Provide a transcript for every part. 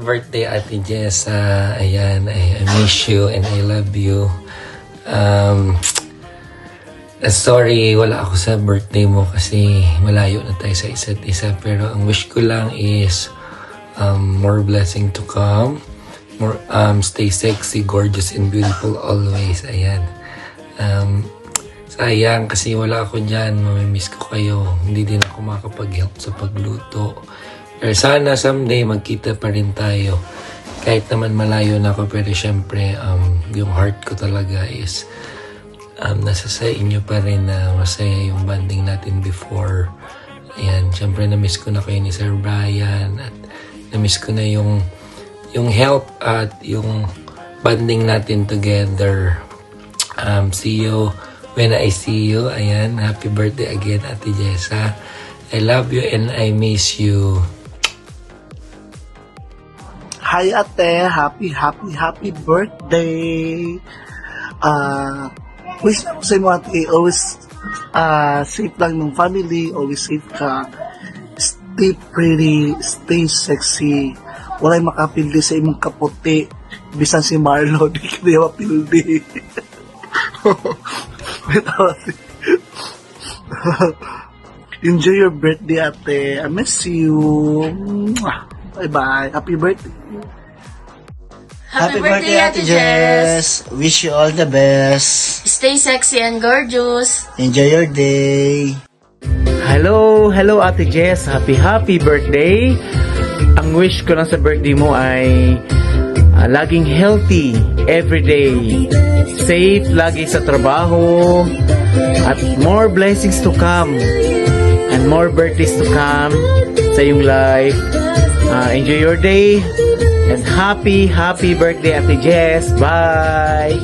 birthday, Ate Jess. Ayan, I miss you and I love you. Sorry, wala ako sa birthday mo kasi malayo na tayo sa isa't isa. Pero ang wish ko lang is more blessing to come. More, stay sexy, gorgeous, and beautiful always. Ayan. Sayang kasi wala ako dyan. Mamimiss ko kayo. Hindi din ako makapag-help sa pagluto. Pero sana someday magkita pa rin tayo. Kahit naman malayo na ako, pero syempre yung heart ko talaga is nasa sa inyo pa rin na masaya yung bonding natin before. Ayan, syempre na-miss ko na kayo ni Sir Brian at na-miss ko na yung help at yung bonding natin together. See you when I see you. Ayan, happy birthday again, Ate Jessa. I love you and I miss you. Hi ate, happy birthday. Wish na ko sa inyo ate, always safe lang ng family, always safe ka. Stay pretty, stay sexy. Wala'y makapildi sa imong kaputi. Bisan si Marlo, di ka niya mapildi. Enjoy your birthday ate. I miss you. Bye-bye. Happy birthday. Happy birthday, Ate Jess! Wish you all the best. Stay sexy and gorgeous! Enjoy your day. Hello Ate Jess. Happy birthday. Ang wish ko lang sa birthday mo ay laging healthy everyday. Safe lagi sa trabaho at more blessings to come and more birthdays to come sa iyong life. Enjoy your day and happy birthday, Ate Jess. Bye!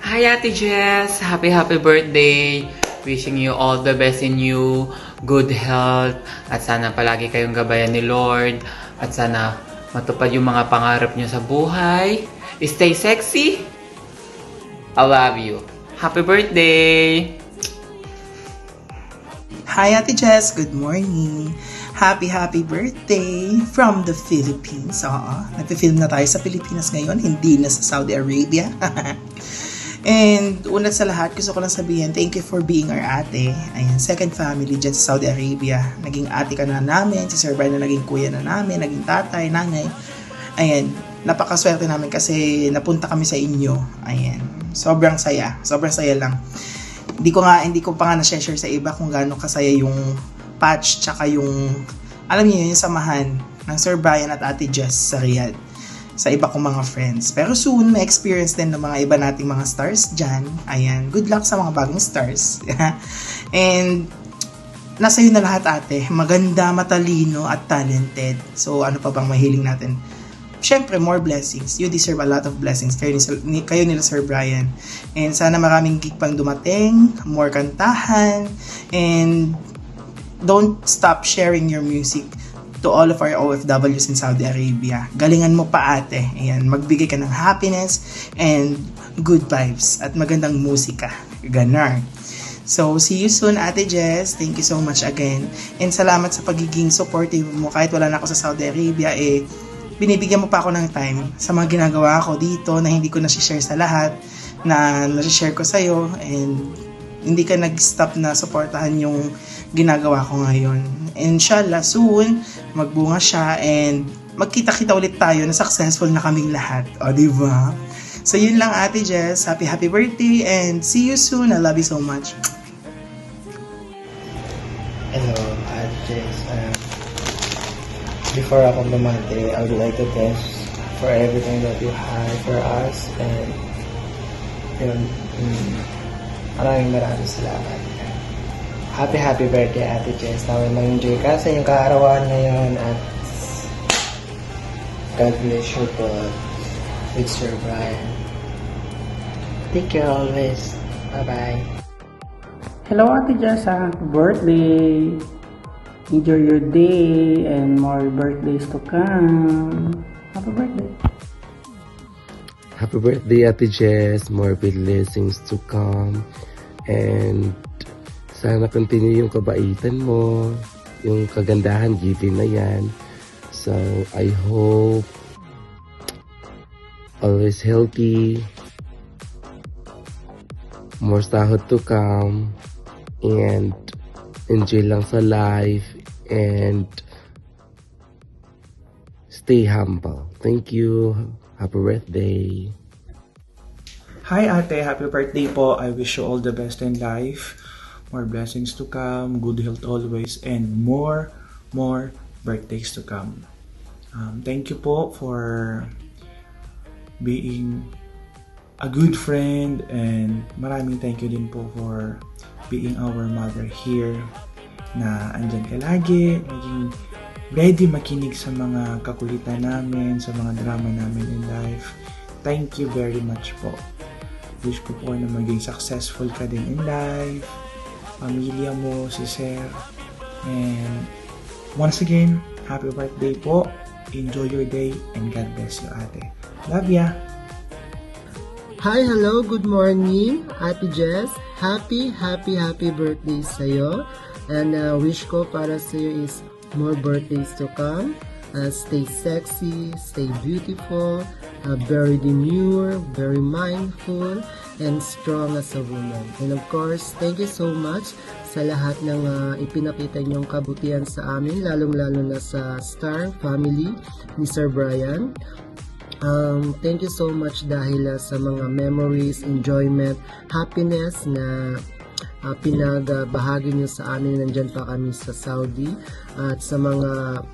Hi, Ate Jess. Happy birthday. Wishing you all the best in you, good health, at sana palagi kayong gabayan ni Lord, at sana matupad yung mga pangarap niyo sa buhay. Stay sexy. I love you. Happy birthday! Hi Ate Jess, good morning. Happy birthday from the Philippines. Nagpi-film na tayo sa Pilipinas ngayon, hindi na sa Saudi Arabia. And una sa lahat, gusto ko lang sabihin, thank you for being our ate. Ayan, second family dyan sa Saudi Arabia. Naging ate ka na namin, si Sir Brian na naging kuya na namin, naging tatay, nanay. Ayan, napakaswerte namin kasi napunta kami sa inyo. Ayan, sobrang saya lang. Hindi ko pa nga na-share sa iba kung gaano kasaya yung patch tsaka yung alam niyo yung samahan ng Sir Brian at Ate Jess sa Riyadh sa iba kong mga friends. Pero soon may experience din ng mga iba nating mga stars dyan. Ayan, good luck sa mga bagong stars. And nasa iyo na lahat ate, maganda, matalino at talented. So ano pa bang mahiling natin? Syempre, more blessings. You deserve a lot of blessings. Kayo nila Sir Brian. And sana maraming gig pang dumating, more kantahan, and don't stop sharing your music to all of our OFWs in Saudi Arabia. Galingan mo pa ate. Ayan, magbigay ka ng happiness and good vibes at magandang musika. Ganon. So, see you soon Ate Jess. Thank you so much again. And salamat sa pagiging supportive mo. Kahit wala na ako sa Saudi Arabia, binibigyan mo pa ako ng time sa mga ginagawa ko dito na hindi ko na-share sa lahat, na na-share ko sa'yo, and hindi ka nag-stop na supportahan yung ginagawa ko ngayon. Inshallah, soon, magbunga siya and magkita-kita ulit tayo na successful na kaming lahat. O, diba? So, yun lang Ate Jess. Happy birthday and see you soon. I love you so much. Hello, Ate Jess. Before ako bumati, I would like to thank for everything that you had for us, and yun, maraming salamat. Happy birthday Ate Jess. Naway mag-enjoy ka sa iyong kaarawan ngayon at God bless you po with Sir Brian. Take care always. Bye-bye. Hello Ate Jess, happy birthday! Enjoy your day and more birthdays to come. Happy birthday! Happy birthday, Ate Jess. More blessings to come. And sana continue yung kabaitan mo. Yung kagandahan, given na yan. So I hope always healthy, more sahod to come, and enjoy lang sa life, and stay humble. Thank you. Happy birthday. Hi ate, happy birthday po. I wish you all the best in life. More blessings to come, good health always, and more birthdays to come. Thank you po for being a good friend, and maraming thank you din po for being our mother here, na andyan ka lagi, naging ready makinig sa mga kakulitan namin, sa mga drama namin in life. Thank you very much po. Wish ko po na maging successful ka din in life, pamilya mo, si Sir. And once again, happy birthday po. Enjoy your day and God bless you, ate. Love ya! Hi, hello, good morning, Ate Jess. Happy birthday sa'yo. And wish ko para sa'yo is more birthdays to come. Stay sexy, stay beautiful, very demure, very mindful, and strong as a woman. And of course, thank you so much sa lahat ng ipinakita niyong kabutihan sa amin, lalong-lalo na sa Star Family ni Sir Brian. Thank you so much dahil sa mga memories, enjoyment, happiness na pinagbahagi niyo sa amin. Nandyan pa kami sa Saudi, at sa mga